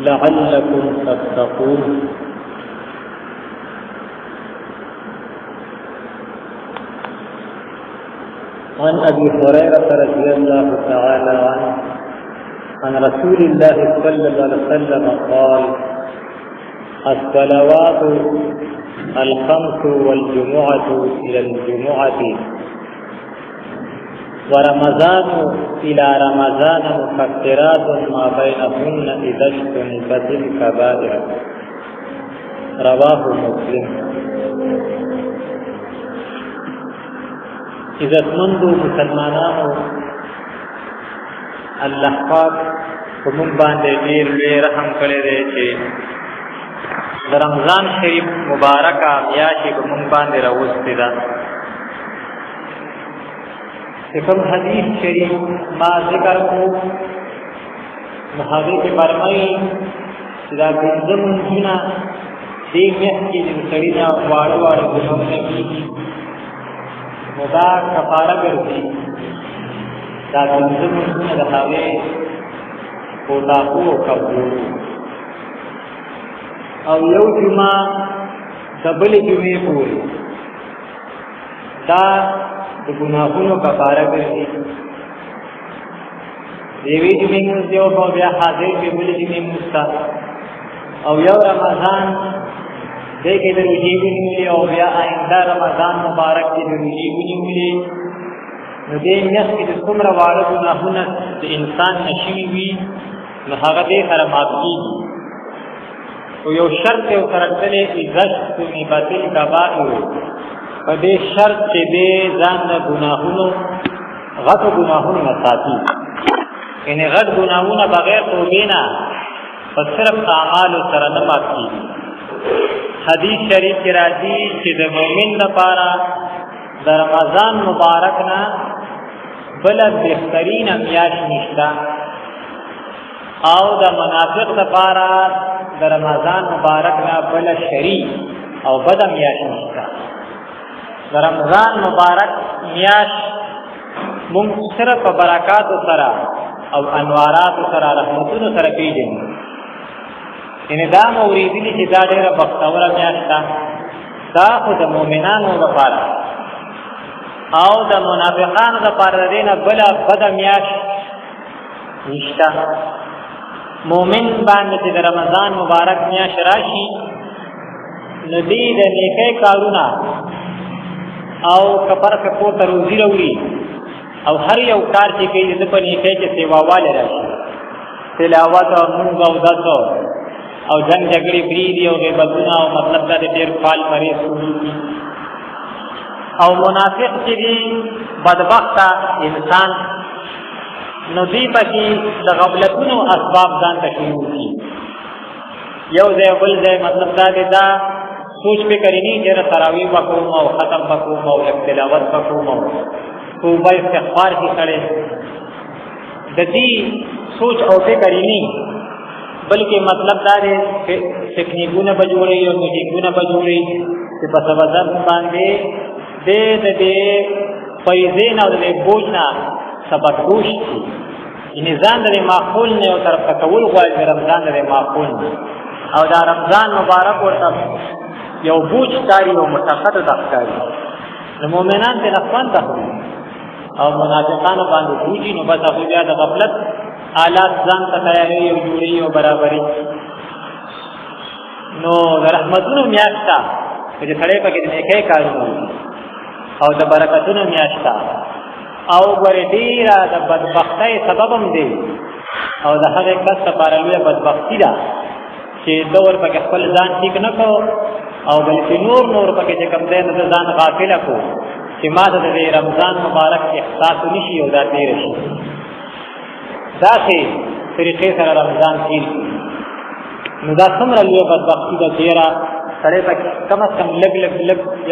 لعلكم تتقون. عن أبي هريرة رضي الله تعالى عنه عن رسول الله صلى الله عليه وسلم قال: الصلوات الخمس والجمعة إلى الجمعة ورمضان إلى رمضان مكفرات ما بينهن إذا اجتنبت الكبائر. رواه مسلم. عزتمندو مسلمانانو، الله پاک په موږ باندې ډېر لوی رحم کړی دی چې د رمضان شریف مبارکه میاشت په موږ باندې راوستې ده. چې کوم حدیث شریف ما ذکر کړو نو هغې کې فرمایي چې دا پنځه لمونځونه دې میاشت کې د سړي نه واړه واړه ګناهونه کېږي نو دا کفاره ګرځي. دا پنځه لمونځونه د هغې کوتاهو او کمزورو او یو جمعه د بلې جمعې پورې دا د ګناهونو کفاره ګرځي. د یوې جمعې لمونځ دی او بیا حاضر وي بلې جمعې لمونځ ته، او یو رمضان دی کې د روژې ونیولې او بیا آینده رمضان مبارک کې د روژې ونیولې، نو دې میاشت کې د څومره واړه ګناهونه د انسان نه شوي وي نو هغه دې سره معاف کېږي. او یو شرط یې ورسره کړی: اذا اجتنبت الکبائر، په دې شرط چې دې ځان د ګناهونو غټو ګناهونو نه ساتي، یعنې غټ ګناهونه بغیر توبې نه په صرف اعمالو سره نه معاف کېږي. حدیث شریف کې راځي چې د مؤمن لپاره د رمضان مبارک نه بله بهترینه میاشت نشته، او د منافق لپاره د رمضان مبارک نه بله شري او بده میاشت نشته. د رمضان مبارک میاشت مونږ صرف په برکاتو سره او انواراتو سره رحمتونو سره پیژنو، یعنې دا مو اورېدلي چې دا ډېره بختوره میاشت ده، دا خو د مؤمنانو لپاره او د منافقانو لپاره د دې نه بله بده میاشت نشته. مؤمن باندې چې د رمضان مبارک میاشت راشي نو دې د نیکۍ کارونه او کفر په پورته روزي راوړي، او هر یو کار چې کوي د په نیکۍ کې سیواوالی راشي، تلاوت او مونږ او دسو او جنگ جګړې پرېږدي او غیبتونه او مطلب دا د ډېر فال مریض کړي. او منافق چې دي بدبخته انسان نو دوی پکې د غفلتونو اسباب ځان ته شروع کړي، یو ځای بل ځای مطلب دا دی دا سوچ فکر یې نه چې تراویح به کوم او ختم به کوم او تلاوت به کوم او توبه استغفار کې سړی د دې سوچ او فکر یې نه، بلکې مطلب دا دی تکنیکونه به جوړوي او میوزیکونه به جوړوي چې په سبب باندې د دې پیسې نه او د دې بوج نه سبقدوش شي، یعنې ځان د دې معقول نه یو طرف ته کول غواړي د رمضان د دې معقول نه، او دا رمضان مبارک ورته یو بوج ښکاري او مشقت ته ښکاري. د مؤمنان ترې نه خوند اخلي او منافقانو باندې بوجي، نو بس هغوی بیا د غفلت آلات ځان ته تیاروي او جوړوي او برابري. نو د رحمتونو میاشت ده چې سړی پکې د نیکۍ کارونه وکړي، او د برکتونو میاشت ده، او ګورې ډېره د بدبختۍ سبب هم دی، او د هغې کس لپاره لویه بدبختي ده چې ده ورپکې خپل ځان ټیک نه کړو، او بلکې نور پکې چې کوم دی نو د ځان غافله کړو چې ما ته د دې رمضان مبارک احساس ونشي او دا تېره شي. داسې طریقې سره رمضان تېر کړي نو دا څومره لویه بدبختي ده چې یاره سړی پکې کم از کم لږ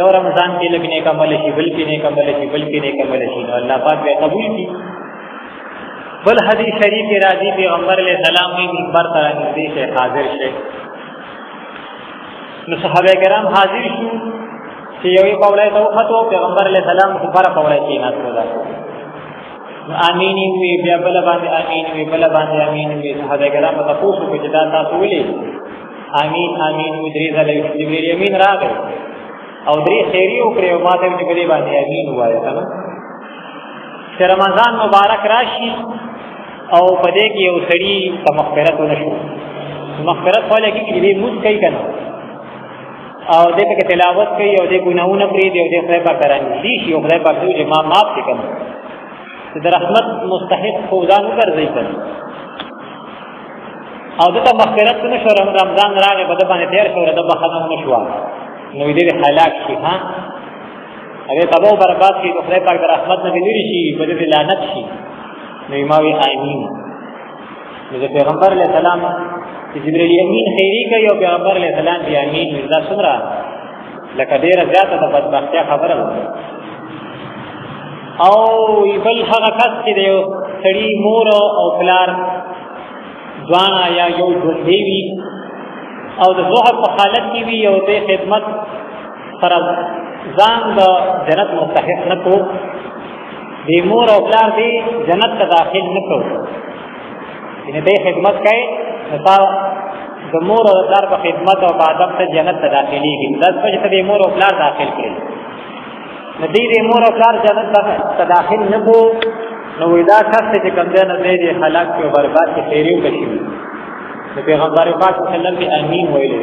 یو رمضان کې لږ نیک عمل شي، بل کې نیک عمل شي، بل کې نیک عمل شي، نو الله پاک بیا قبول کړي. بل حدیث شریف کې راځي پیغمبر علیه السلام وایي منبر ته رانږدې شئ، حاضر شئ. نو صحابه کرام حاضر شو چې یوې پوړۍ ته وختو، پیغمبر علیه السلام په بره پوړۍ کېناستو ده، امین وی بیا بل باندې امین وی بل باندې امین وی صحابه کرام په تاسو کې دا تاسو ویلي امین امین وی درې ځله جبرئیل امین راغی او درې خیری وکړي او ماته چې بلې باندې امین وایي کنه چې رمضان مبارک راشي او په دې کې یو سړی ته مغفرت ونشو مغفرت ولې کې دې موږ کوي کنه او دې په تلاوت کوي او دې ګناہوں پرې دې او دې خدای پاک رانیږي شي او خدای پاک دې ما معاف کړي د رحمت مستحق خوځان وګرځي کنه او دته مغفرت نشو رمضان راغی په باندې تیر شو د بخښنه نشو نو دې هلاک شي ها هغه تباہ برباد شي خدای پاک د رحمت نه لري شي په دې لعنت شي نو ایماوی آمین نو پیغمبر علیہ السلام چې جبرئیل امین خیری کوي او پیغمبر علیہ السلام دی امین دا څومره لکه ډیره زیاته د بدبختیا خبره ده او بل هغه کس چې دی سړي مور او پلار ځوانه یا یو ژوندی وي او د ظهر په حالت کې وي او د خدمت سره ځان د جنت مستحق نه کو دی مور او پلار دی جنت ته داخل نه کو یعنی دی خدمت کوي نو د مور او پلار په خدمت او ادب ته جنت ته داخليږي دا څه چې دی مور او پلار داخل کړي نو دی مور او پلار جنت ته داخل نه کو نو دا کس چې کوم دی نه دی هلاک او برباد کې خیریو کشي نو پیغمبر پاک صلی الله علیه وسلم امین ویلي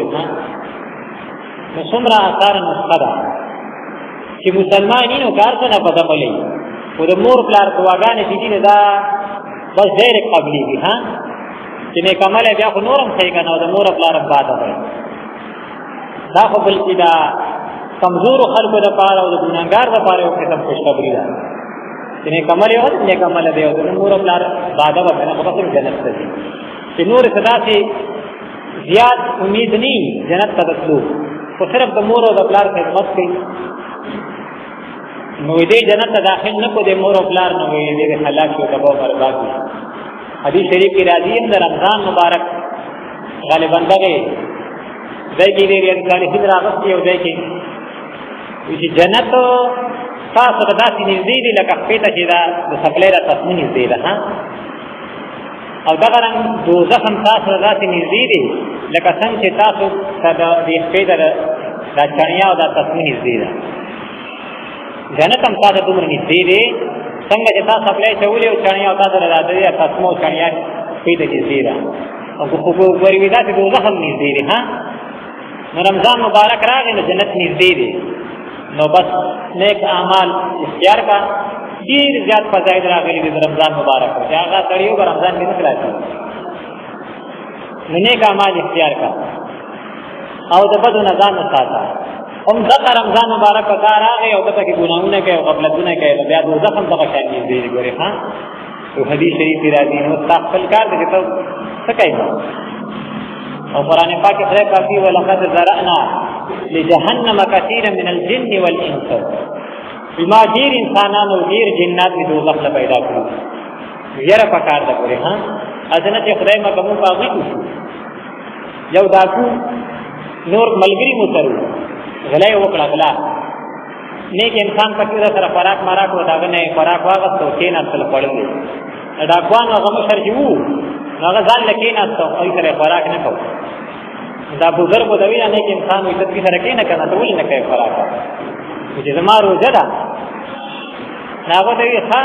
نو څومره اثر نسخه ده چې مسلمانینو کار څنګه پته ملي او د مور پلار دعاګانې چې دي دا بس غیر قبلي دي ها چې نه کمال بیا خو نورم صحیح کنه او د مور پلار باندې ده دا خو بل چې دا کمزور خلکو د پاره او د ګناګار د پاره یو قسم خوشخبری ده چې نه کمال یو نه کمال دی او د مور پلار باندې ورته په خپل جنت ته چې نور صدا سي زیات امید نه جنت ته تلو خو صرف د مور او د پلار خدمت کوي نو دې جنت ته داخل نه کو دې مور او پلار نو دې هلاک او تباہ برباد شي حدیث شریف کی راضی ہے رمضان مبارک غالباً دغه ځای کې دې صالحین راغستي او ځای کې چې جنت تاسو ته داسې نږدې دي لکه خپېته چې دا د سپلې را تاسو نږدې ده ها او دغه رنګ دوزخ هم تاسو ته داسې نږدې دي لکه څنګه چې تاسو ته د خپېته د چڼیا او د تاسو نږدې ده جنت هم تاسو دومره نږدې دي څنګه چې تاسو خپلې چولې او چڼیا او تاسو راځي تاسو مو چڼیا خپېته نږدې ده او خو ګورې دا چې دوزخ هم نږدې دي ها نو رمضان مبارک راغی نو جنت نږدې دي نو بس نیک اعمال اختیار کا ډیر زیات فضائل راغلي دي رمضان مبارک چې هغه تړیو رمضان کې نه خلاصي نو نیک اعمال اختیار کا او د بدو نه ځان وساته هم ځکه رمضان مبارک کا راغی او دغه ګناهونه کوي او غفلتونه کوي بیا د زخم دغه شان دي ګوري ها او حدیث شریف راځي نو تخفل کار دي ته څه کوي او قرآن پاک خدای پاک ولقد ذرأنا لجهنم كثيرا من الجن والانس بما ډیر انسانانو ډیر جنات د دوزخ نه پیدا کړو یره پکار ده ګوري ها اذن چې خدای ما کوم پاغي کو یو داکو نور ملګری مو ترو غلای وکړه غلا نیک انسان پکې سره خوراک ماراک و داغه نه خوراک واغستو کین اصل پړل دا کوان هغه شرجو هغه ځان لکین اصل او سره خوراک نه کو دا بزرګ دوی نه کې انسان وي تدبیر سره کې نه کنه ته ولې نه کوي خوراک چې زما روزه ده هغه دوی ښا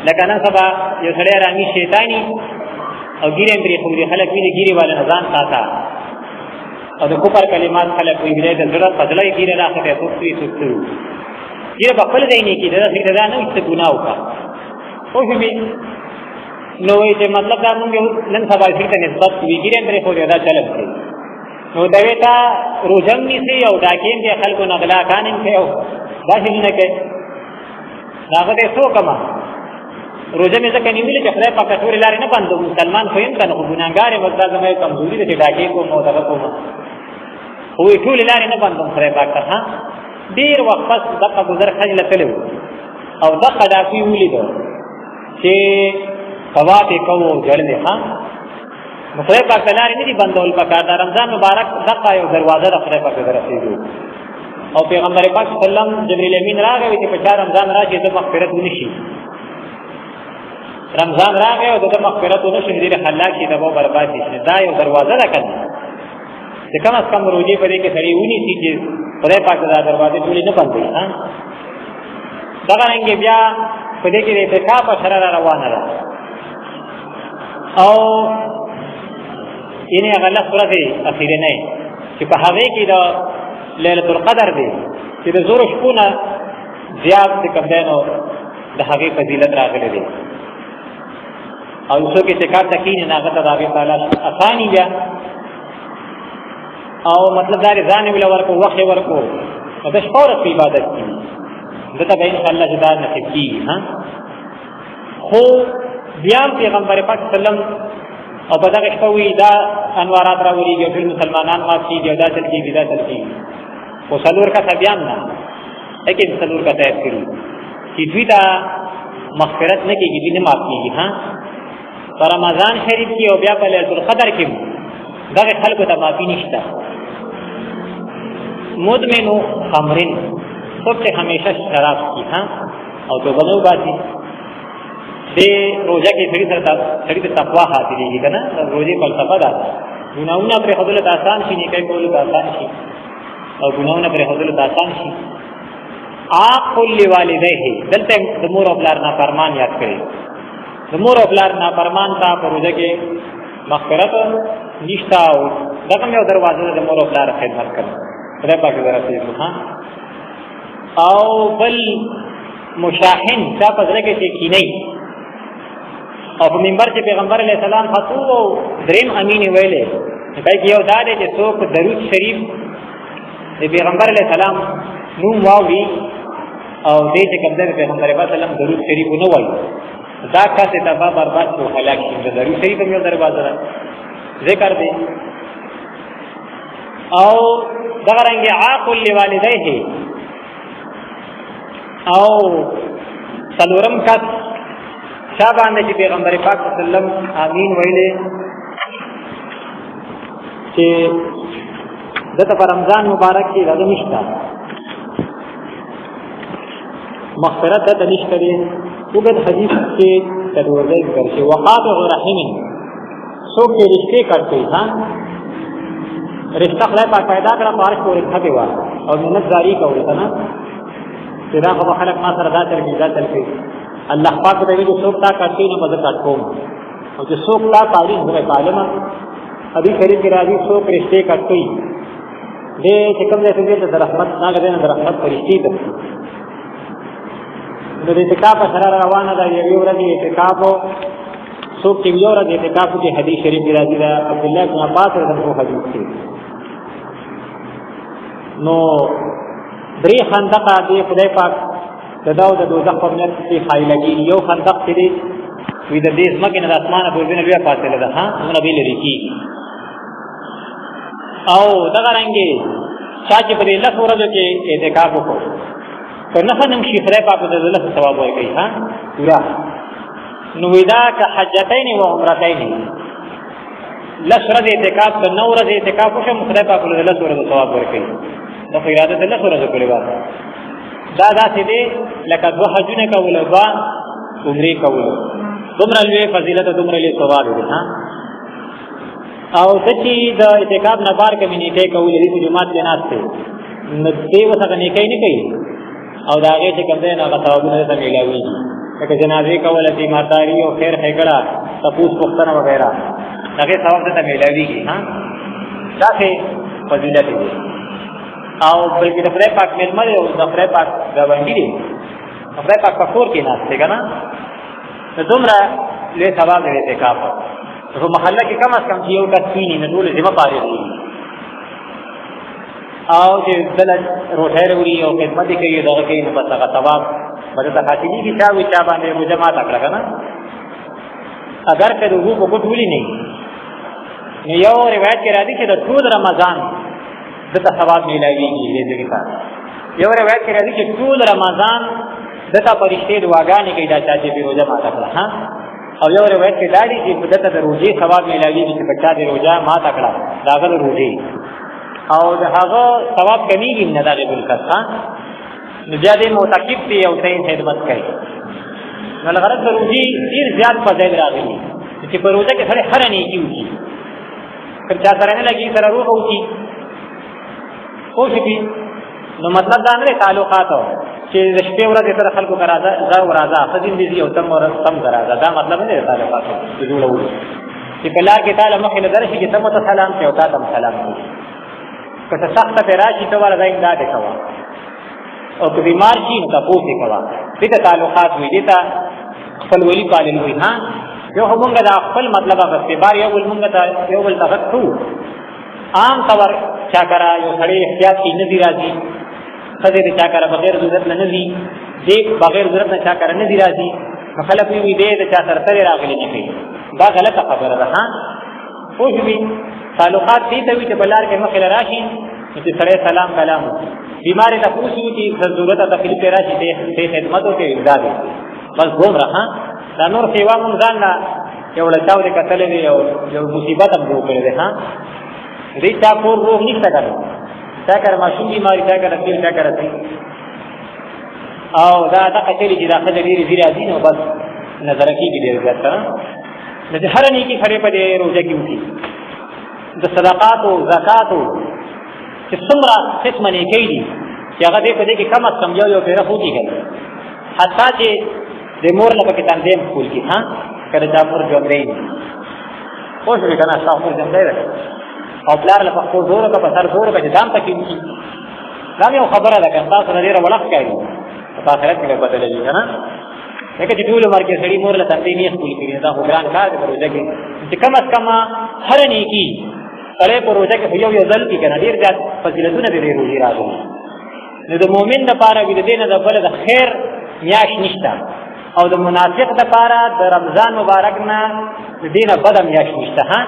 لکه نن سبا یو سړی رامي شیطانی او ګیرې پرې خو دې خلک ویني ګیرې والے نظام ساته او د کوپر کلمات خلک وی ګیرې د زړه فضلای ګیرې راخته توسي توسي ګیرې په خپل ځای نه کې دا څه دا نه څه ګناه وکړه خو به نو چې مطلب دا موږ نن سبا څه نسبت وی ګیرې پرې خو دا چلت دی نو دا ویتا روزم نيسي او داکین دي خلکو نغلا کانن کيو دا څنګه کوي هغه دې څو کما روزه مې ځکه نیولې چې خدای پاک ټول لارې نه باندې مسلمان خو يم کنه ګناګار مزدا زمې کمزوري دې ډاکې کو مو دا کوم خو ټول لارې نه باندې خدای پاک ته ډیر وخت پس دغه گذر خجل تلو او دغه دا کی ولید چې ثواب کوو جوړل ها نو خدای پاک لارې نه دي بندول پکار دا رمضان مبارک دغه یو دروازه د خدای پاک درسېږي او پیغمبر پاک صلی الله علیه وسلم جبرئیل امین راغی چې په رمضان راشي د مغفرت ونشي رمضان راغی او د مغفرت ونه شي ډېر خلاق شي د برباد شي. دا یو دروازه ده کنه چې کم از کم روزي په دې کې سړی ونیسي چې خدای پاک دا دروازې ټولې نه بندوي. دغه رنګې بیا په دې کې د اعتکاف اشاره روانه ده او یعنې هغه لس ورځې اخرنۍ چې په هغې کې د لیلة القدر دی چې د زورو شپو نه زیات چې کوم دی نو د هغې فضیلت راغلی دی او څوک اعتکاف ته کښېني نو هغه ته د هغې تعالی اساني بیا او مطلب دا دی ځان یې ول ورکړو وخت یې ورکړو نو د شپه ورځ په عبادت کېږي ده ته به انشاءالله چې دا نصیب کېږي. خو بیا هم پیغمبر پاک وسلم او په دغه شپه وایي دا انوارات راوریږي او ټول مسلمانان معاف کېږي او دا چل کېږي دا چل کېږي. خو څلور کسه بیا هم نه لیکن څلور کسه یاد کړي چې دوی ته مغفرت نه کېږي دوی نه معاف کېږي. په رمضان شریف کې او بیا په لیلة القدر کې دغه خلکو ته معافي نشته. مدمنو خمرین څوک چې همیشه شراب څښي او توبه نه وباسي دې روژه کې سړي ته تقوا حاصلېږي که نه. د روژې فلسفه دا ده ګناهونه پرېښودلو ته اسان شي نیکۍ کولو ته اسان شي او ګناهونه پرېښودلو ته اسان شي. عاق لوالدیه دلته د مور او پلار نافرمان یاد کړي. د مور او پلار نافرمان ته په روژه کې مغفرت نشته او دغه یو دروازه ده د مور او پلار خدمت کول خدای پاک دې رسېږو. او بل مشاحن چا په زړه کې چې کینی او په منبر چې پیغمبر علیه السلام خطوب او دریم امین ویلې پای کې یو دا دی چې څوک درود شریف د پیغمبر علیه السلام نوم واوري او دې چې کوم دی پیغمبر علیه السلام درود شریف ونه وایي دا کس تباہ برباد کو هلاک شي. د درود شریف هم یو دروازه ده ذکر دی. او دغه رنګې عاق لوالدیه او څلورم کس چا باندې چې پیغمبر پاک صلی الله علیه وسلم امین ویلې چې دته په رمضان مبارک کې راځي نشته مغفرت ته نشته دی. وګد حدیث کې تدورځي ذکر شي وقاطع رحم څوک چې رشته کوي رشته خدای پاک پیدا کړه پارش پورې خته وا او منت جاری کوي کنه چې دا خو خلک ما سره دا تر دا تل کوي الله پاک ته ویل څوک تا کاټي نه مدد کاټوم او چې څوک تا پاړي نه پالما ابي شریف کې راځي څوک رشته کوي دې چې کوم ځای ته د رحمت نه غوښنه د رحمت فرشتي ده. د اعتکاف سره روانه ده یو ورځ اعتکاف څوک چې یو ورځ اعتکاف کې حدیث شریف کې راځي دا عبد الله بن عباس رضی الله عنه حدیث دی. نو درې خندق دی خدای پاک د دوزخ په منځ کې خایلګي یو خندق کې دی وی د دې ځمکې نه د اسمانه پورې نه بیا فاصله ده نو به لري کی او دغه رنګي چې په دې لس ورځو کې اعتکاف وکړو که نه خنم شي خدای پاک د لس ثواب ورکړي پورا. نو ودا که حجتین و عمرتین لس ورځې اعتکاف که 9 ورځې اعتکاف وشم خدای پاک د لس ورځو ثواب ورکړي. د اراده د لس ورځو کولې واسه دا داسې دی لکه 2 حجونه کول او 2 عمرې کول دومره لوی فضیلت او دومره لوی ثواب دی. او چې د اعتکاف نه بار کمې نیټې کول دي په جماعت کې ناشته نو دې وسه نیټې نه کوي او دا هغه چې کوم دی هغه ثوابونه ته ملایوي لکه جنازې کول تیمارداري او خیر ښېګړه تپوس پوښتنه وغیرہ هغه ثواب ته ملایويږي. دا څه فضیلت دی او بلکې د خدای پاک مېلمه دی او د خدای پاک ګاونډي دی خدای پاک په کور کې ناست دی که نه نو دومره لوی ثواب دی اعتکاف. په محله کې کم از کم چې یو کس کښېني نو ټول ذمه فارغ وي او چې دله روټۍ راوړي او خدمت یې کوي دغه کوي نو بس هغه ثواب به درته حاصلېږي. چا وي چا باندې روژه ماته کړه که نه اگر که د اوبو په ګوټ ولي نو یو روایت کې راځي چې د ټول رمضان دته ثواب ملایويږي دې ځای ته. یو روایت کې راځي چې ټول رمضان دته فرشتې دعاګانې کوي دا چې به روزه ماته کړه او یو روایت کې دا دی چې دته د روزې ثواب ملایويږي چې بچا دې روزه ماته کړه دا غل روزې او د هغه ثواب کمیږي نه دا غل کړه نو بیا دې معتکف دی او صحیح خدمت کوي نو الغرض د روزي ډیر زیات فضایل راغلي چې په روزه کې سره هر نیکی وکړي که چا سره نه لګي سره روغ وکړي خو شي نو مطلب دا نه تعلقات چې د شپې ورځې سره خلکو راځه زه ورځه خدین دي او تم ورسم راځه دا مطلب نه تعلقات چې جوړول چې بلار کې تعالی مخې نظر شي چې تم ته سلام ته او تا ته سلام کوي که سخت ته راشي ته ورځه امداد کوي او که بیمار شي نو تاسو یې کوي دې تعلقات وي دې ته خپل ولی پالل وي ها یو همغه دا خپل مطلب هغه بار یو بل مونږ ته یو بل تغتو عام طور چا کرا یو خړې احتیاط کی نه دی راځي خدای دې چا کرا بغیر ضرورت نه دی دې بغیر ضرورت نه چا کرا نه دی راځي خلک وی دې د چا سره سره راغلي نه کوي دا غلطه خبره ده ها خو دې تعلقات دې ته وی چې بلار کې مخه راشي چې سره سلام کلام بیمار ته پوښتنه کی ضرورت تکلیف راشي دې خدمت او کې امداد بس ګوم را ها دا نور سیوا مونږ ځان نه یو له چاو دې کتلې دی یو مصیبت هم جوړ کړی دی ها دې چا کور روغ نشته کړو چا کړه ماشوم بیماری چا کړه تیر چا کړه او دا کچېږي چې دا خدای دې دې راځي نو بس نظر کېږي دې ځکه د هر نیکی خره په دې روزه کې وتی د صدقات او زکات چې څومره قسم نیکی دي چې هغه دې په دې کې کم از کم یو پیره خوږي کوي حتی چې د مور نه پکې تنظیم کول کی ها کله دا مور جوړې نه خو څه کنه تاسو څنګه دی او پلار له پخو زور کا په سر زور کا دام پکې کی دا یو خبره ده که تاسو نه ډیره ولخ کوي په آخرت کې بدلېږي کنه لکه چې ټول عمر کې سړی مور له تنظیم یې کول کړي دا خو ګران کار دی پروژه کې چې کم از کم هر نیکی سړی پروژه کې یو ځل کې کنه ډیر زیات فضیلتونه دې روزي راغلي نو د مؤمن لپاره وي د دین د بل د خیر میاش نشته او د منافق لپاره د رمضان مبارک نه د دینه بدم میاش نشته ها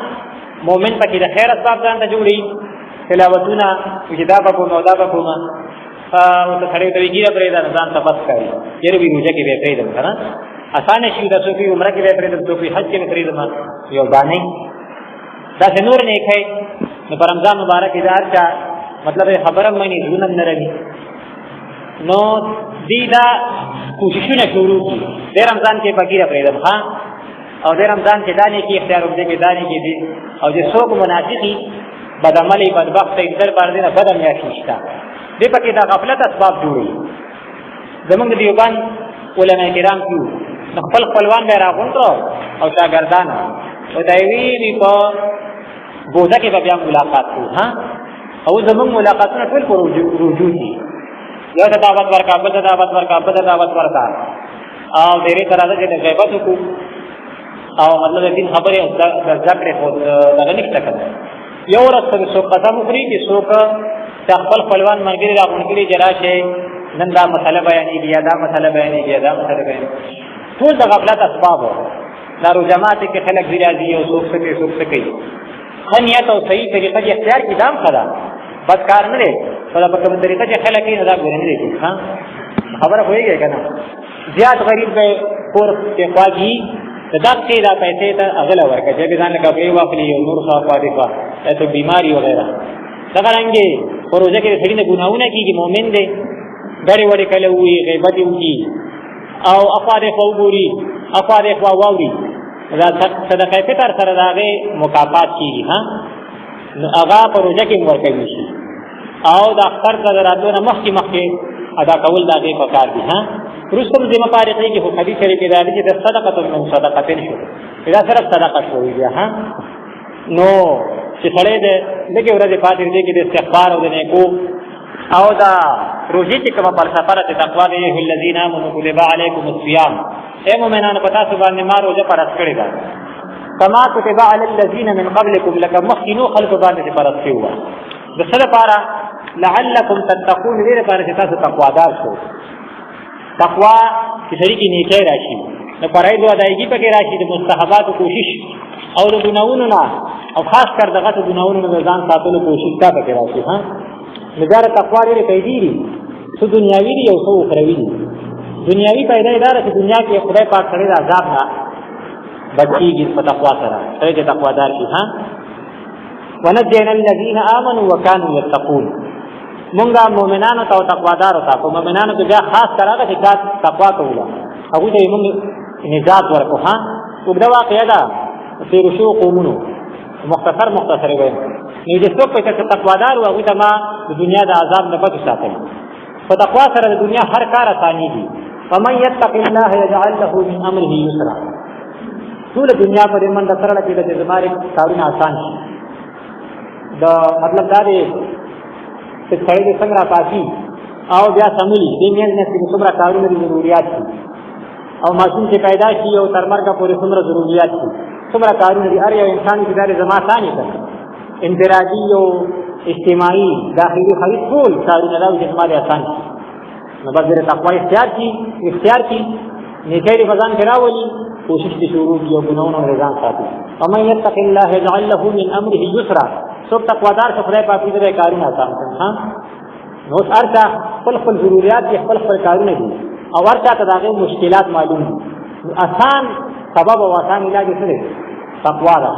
مؤمن پکې د خیر اسباب ځان ته جوړي تلاوتونه کتابه کو نو دا کو ما او ته خړې ته ویګره پرې دا ځان ته بس کوي یره وی روزه کې به پرې ده کنه اسانه شي د څوکي عمره کې به پرې ده څوکي حج کې به پرې ده یو باندې دا نور نه کوي نو پر رمضان مبارک دار چا مطلب خبره مې نه نه رہی نو دیدا کوششونه شروع کی د رمضان کې فقیره پرې ده ها او د رمضان کې دانه کې اختیار وکړي کې دانه کې دي او چې څوک منافقي بدعملي بدبخت در باندې نه بدم یا شيشتا دې پکې دا غفلت اسباب جوړي زمونږ دیوبان علماء کرام کیو خپل خپلوان به راغونډو او شاګردان او دایوی په بوزه کې بیا ملاقات کو ها او زمونږ ملاقاتونه ټول پر رجوع دي یو ته دعوت ورکا بل ته دعوت ورکا بل ته دعوت ورکا او ډېرې طرحه چې غیبت وکړو او مطلب دې خبره د ذکر خو دغه نشته کړه یو ورځ څو قدم وکړي چې څوک خپل خپلوان مرګري راغونډي جراشه نن دا مسله بیانېږي یا دا مسله بیانېږي دا مسله بیانېږي ټول د غفلت اسباب دارو جماعت کې خلک دی راځي او څوک څه کوي خنیت او صحیح طریقه چې اختیار کی دام خدا بس کار نه لري په کومه طریقه چې خلک یې نه دا ګورنه دي ها خبره وایي کنه زیات غریب به کور کې خواږي دا چې دا پیسې ته اغله ورکړي چې ځان له کپړې واخلي او نور صاحب فاطمه ته بیماری وغیرہ دا څنګه پروژه کې سړي نه ګناونه کیږي مؤمن دی ډېر وړي کله وي غیبت وي او افاده فوګوري افاده فواوري دا صدقه فطر سره داغه مکافات کیږي ها نو هغه پروژه کې ورکړي شي او دا اختر سره راتلونه مخکې ادا کول داغه پکار دي ها رسوم ذمہ پاره کوي چې حدیث شریف کې راځي چې صدقه من صدقتين شو دا صرف صدقه شوی دی ها نو چې سړی دې دغه ورځې پاتې دې کې د استغفار او د نیکو او دا روزي چې کومه فلسفه ده تقوا دې الذين امنوا كتب عليكم الصيام اے مؤمنانو پتا سبحان ما روزه پرځ کړی دا کما كتب على الذين من قبلكم لك مخنو خلق باندې پرځ کیوا د سره پارا لعلكم تتقون دې لپاره چې تاسو تقوا دار شئ تقوا چې سړي کې نیکی راشي نو فرایض ادایګي پکې راشي د مستحبات کوشش او د ګناونو نه او خاص کر دغه د ګناونو نه ځان ساتلو کوشش تا پکې راشي ها نظر تقوا لري کوي دي څو دنیاوی دي او څو اخروی دي دنیاوی پیدا اداره چې دنیا کې خدای پاک سره د عذاب نه بچيږي په تقوا سره سره چې تقوا دار شي ها ونجينا الذين امنوا وكانوا يتقون مونږه مؤمنانو ته تقوا دار او تاسو مؤمنانو ته خاص کراغه چې تقوا کوله هغه ته موږ نجات ورکو. ها وګدا واقعیا ده تیر شو قومونو مختصر ویم نو د څوک په تقوادار او هغه ما د دنیا د عذاب نه بچ ساتي. په تقوا سره د دنیا هر کار آساني دي. فمن يتق الله يجعل له من امره يسرا. ټول دنیا په دې منډه سره چې د زماري کارونه آسان شي. دا مطلب دا دی چې سړی د څنګه راپاسي او بیا سمولي دې میل نه چې څومره کارونه دي ضرورت دي او ماشوم چې پیدا شي او تر مرګه پورې څومره ضرورت دي څومره کارونه دي. هر یو انسان چې دا زما ثاني کړي انفرادي او اجتماعي داخلي خرید ټول کارونه دا چې زما آسان شي. نو بس د تقوا اختیار کی نیکي په ځان کې راولي کوشش دې شروع کړي او ګناونه رضان ساتي. ومن يتق الله يجعل له من امره يسرا. څوک تقوادار څخه خدای پاک دې کارونه آسان کړي. ها نو ارچا خپل ضرورت دي خپل کارونه دي او ارچا ته داغه مشکلات معلوم دي. آسان سبب او آسان علاج څه تقوا ده.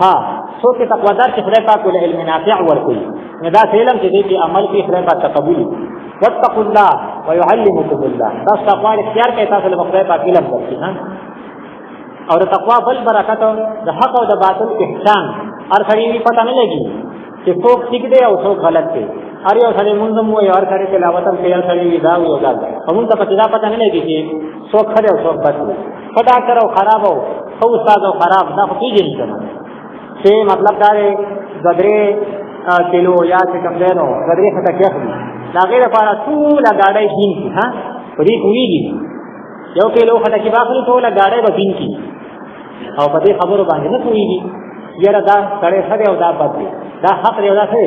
ها څوک تقوادار چې خدای پاک له علم نافع ورکړي نو دا علم چې دې عمل کې خدای پاک تقبل. واتقوا الله ويعلمكم الله. تاسو تقوا اختیار کړئ تاسو له خدای پاک علم درکړي. ها او د تقوا بل برکت د حق او د باطل احسان هر سړي پته نه لګي چې څوک ټیک دی او څوک غلط دی. هر یو سړی مونږ مو یو هر سړی تلاوت هم کوي هر سړی دا یو دا موږ ته پته نه لګي چې څوک خره او څوک بد دی. خدا کرو خراب او استاد او خراب دا خو پیژنې کنه چې مطلب دا دی غدرې کیلو یا څه کم دی نو غدرې خطا کېږي دا غیر لپاره ټول غاډۍ دین کی. ها په دې کویږي یو کیلو خطا کې باخلي ټول غاډۍ به دین کی او په دې خبرو باندې نه کویږي یاره دا سړی خره او دا بد دی دا حق دی او دا څه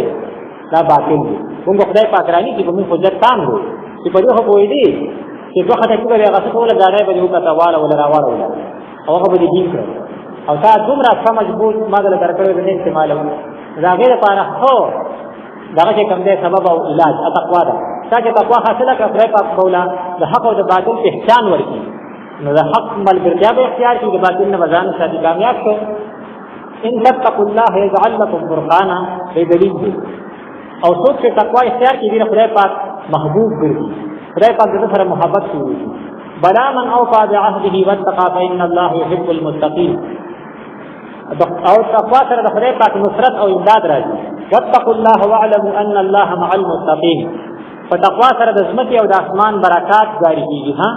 دا باطل دی. موږ خدای پاک رانی چې موږ حجت تام دو چې په دې خو کوی دی چې دوه خطا کې به هغه ټول غاډۍ به وکړه والا ولا راواله ولا او هغه به دین کړ او تا دومره مضبوط ماده درکړو د استعمالو دا غیر لپاره هو دغه چې کوم دی سبب او علاج تقوا ده. تا چې تقوا حاصله کړه خدای پاک مولا د حق او د باطل احسان ورکړي نو د حق ملګرتیا به اختیار کړي د باطل نه وزن ساتي کامیاب شو. ان تتقوا الله يجعل لكم فرقانا بدلیل دی. او څوک چې تقوا اختیار کړي د خدای پاک محبوب ګرځي خدای پاک د سره محبت کوي. بلا من اوفى بعهده واتقى فان الله يحب المتقين. او تقوا سره د خدای پاک نصرت او امداد راځي. واتقوا الله واعلموا ان الله مع المتقين. فتقوا سره د ځمکې او د اسمان برکات جاری کیږي. ها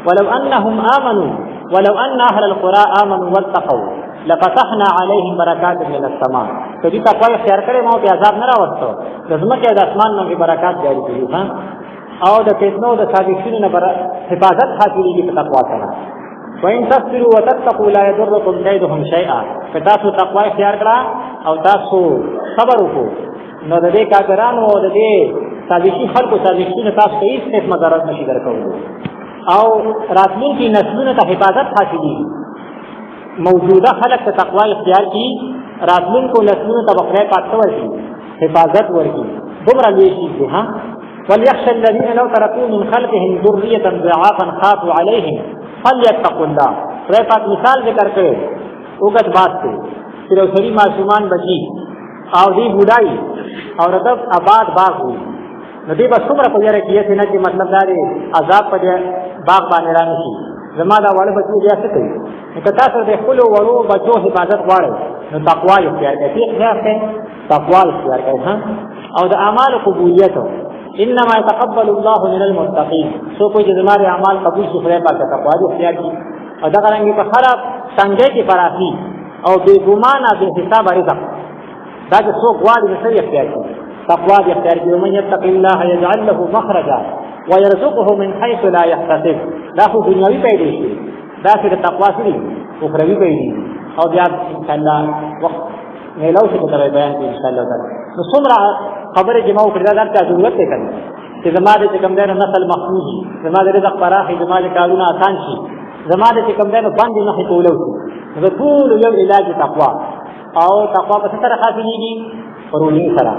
ولو انهم امنوا ولو ان اهل القرى امنوا واتقوا لفتحنا عليهم برکات من السماء. کدی تقوا اختیار کړي مو په عذاب نه راوستو د ځمکې او د اسمان نو برکات جاری کیږي. ها او د فتنو د صادقینو نه حفاظت حاصلېږي په تقوا سره. وإن تصبروا وتتقوا لا يضركم كيدهم شيئا. فتاسو تقوا اختیار کړه او تاسو صبر وکړو نو د دې کافرانو او د دې صادقین خلکو صادقین تاسو ته هیڅ قسمه ضرر نشي درکوي او راتلونکي نسلونو ته حفاظت حاصلېږي. موجوده خلک ته تقوا اختیار کړي راتلونکو نسلونو ته خدای پاک ورکړي حفاظت ورکړي دومره لوی شي دي. ها وليخشى الذين لو تركوا من خلفهم ذرية ضعافا خافوا عليهم فليتقوا الله. خدای پاک مثال ذکر کړي وګت بات ته چې یو سړي معصومان بچي او دی بډای او رتب آباد باغ وي نو دې بس څومره په یاره کې نه چې مطلب دا دی عذاب په باغ باندې را نشي. زما دا وړ بچو بیا څه کوي نو تاسو د خپل وړو بچو حفاظت غواړئ نو تقوا اختیار کړئ. تقوا اختیار کړئ او د اعمال قبولیت انما يتقبل الله من المتقين. سو کوئی زماره اعمال قبول شي خدای پاک تقوا اختیار کړي او دا څنګه په خراب څنګه کې پراخي او بے ګمانه بے حساب رزق دا چې څوک غواړي نو سړي اختیار کړي تقوا اختیار کړي. ومن يتق الله يجعل له مخرجا ويرزقه من حيث لا يحتسب. دا خو دنیوي پیدا شي دا چې تقوا سړي اخروی پیدا او بیا ان شاء الله وخت میلاو شي په بیان کې ان شاء الله تعالی. نو څومره خبره جمع کړل دا ته ضرورت دی کنه چې زماده چې کوم دی نسل محفوظ شي زماده رزق پراخي زماده کارونه آسان شي زماده چې کوم دی باندې نه کولو شي دا ټول یو علاج تقوا او تقوا په سره حاصلېږي پرونی سره.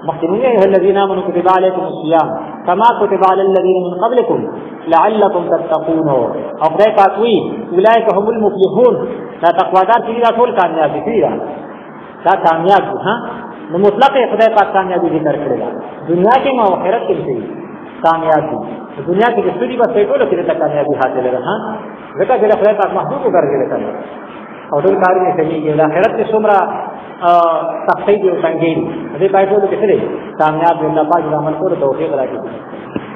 مخکې ایها الذين امنوا كتب عليكم الصيام كما كتب على الذين من قبلكم لعلكم تتقون. او خدای پاک وی اولئک هم المفلحون. دا تقوادار چې دا ټول کامیاب دي دا کامیاب دي. ها نو مطلق خدای پاک کامیابی ذکر کړی دا دنیا کې او آخرت کې دي. کامیاب دي دنیا کې د سړي په ټولو کې د کامیابی حاصل ده ها ځکه چې خدای پاک محبوب وګرځي کنه او ټول کار یې کوي د آخرت کې څومره تخصیص او څنګه دې پای ټولو کې څه کامیاب دي الله پاک عمل کولو توفیق راکړي